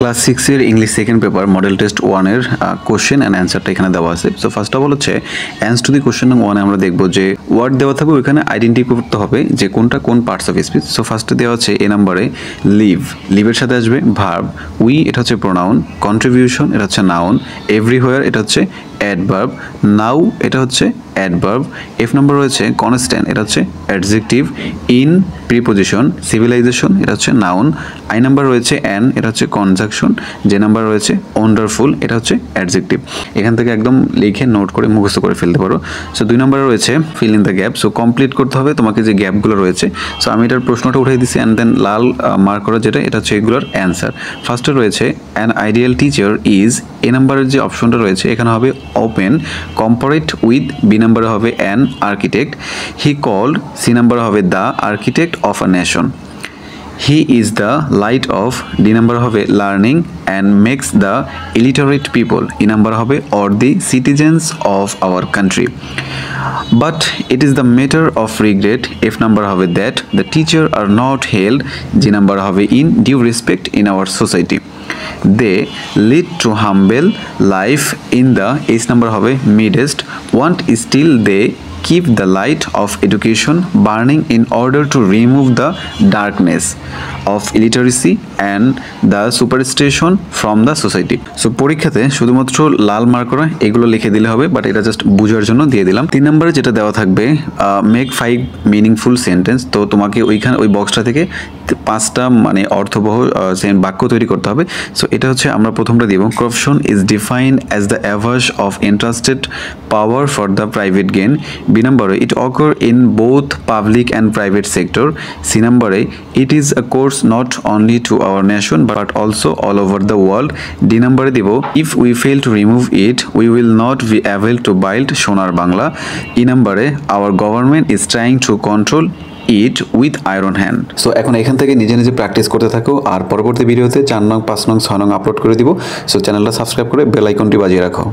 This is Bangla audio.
ক্লাস 6 এর English second paper model test 1 এর কোশ্চেন এন্ড অ্যানসারটা এখানে দেওয়া আছে। সো ফার্স্ট অফ অল হচ্ছে answer to the question number 1 আমরা দেখব যে ওয়ার্ড দেওয়া থাকবে ওখানে আইডেন্টিফাই করতে হবে যে কোনটা কোন পার্টস অফ স্পিচ। সো ফার্স্টে দেওয়া আছে এ নাম্বারে লিভ, লিভের সাথে আসবে ভার্ব, উই এটা হচ্ছে প্রোনাউন, কন্ট্রিবিউশন এটা হচ্ছে নাউন, এভরিহোয়ার এটা হচ্ছে অ্যাডভার্ব, নাও এটা হচ্ছে অ্যাডভার্ব, এফ নাম্বার রয়েছে কনস্ট্যান্ট এটা হচ্ছে অ্যাডজেক্টিভ, ইন প্রিপোজিশন, সিভিলাইজেশন এটা হচ্ছে নাউন, আই নাম্বার রয়েছে অ্যান এটা হচ্ছে কনজাংশন, যে নাম্বার রয়েছে ওয়ান্ডারফুল এটা হচ্ছে অ্যাডজেক্টিভ। এখান থেকে একদম লিখে নোট করে মুখস্থ করে ফেলতে পারো। সো 2 নম্বরে রয়েছে fill in the gap. So complete করতে হবে তোমাকে যে গ্যাপগুলো রয়েছে। সো আমি এটার প্রশ্নটা উঠিয়ে দিচ্ছি অ্যান্ড দেন লাল মার্ক করা যেটা এটা হচ্ছে এগুলোর অ্যান্সার। ফার্স্টে রয়েছে অ্যান আইডিয়াল টিচার ইজ, এ নাম্বারের যে অপশনটা রয়েছে এখানে হবে ওপেন, কম্পারেট উইথ, বি নাম্বারে হবে an architect, he called, C নাম্বারে হবে the architect of a nation, he is the light of, D number হবে learning and makes the illiterate people, E number হবে or the citizens of our country, but it is the matter of regret, F number হবে that the teacher are not held, G number হবে in due respect in our society, they lead to humble life in the, H number হবে মিডেস্ট, want still they keep the light of education burning in order to remove the darkness of illiteracy and the superstition from the society. So পরীক্ষাতে শুধুমাত্র লাল মার্ক করা এগুলো লিখে দিলে হবে, বাট এটা জাস্ট বোঝার জন্য দিয়ে দিলাম। 3 নম্বরে যেটা দেওয়া থাকবে মেক 5 মিনিংফুল সেন্টেন্স। তো তোমাকে ওইখানে ওই বক্সটা থেকে 5টা মানে অর্থবহ বাক্য তৈরি করতে হবে। সো এটা হচ্ছে আমরা প্রথমটা দিব, corruption is defined as the abuse of interested power for the private gain, B নম্বরে it occur in both public and private sector, C নম্বরে it is a curse not only to our nation but also all over the world, D নম্বরে দিব if we fail to remove it we will not be able to build Sonar Bangla, E নম্বরে our government is trying to control it with iron hand. So এখন এখান থেকে নিজে নিজে প্র্যাকটিস করতে থাকো, আর পরবর্তী ভিডিওতে 4 নং 5 নং 6 নং আপলোড করে দিব। সো চ্যানেলটা সাবস্ক্রাইব করে বেল আইকনটি বাজিয়ে রাখো।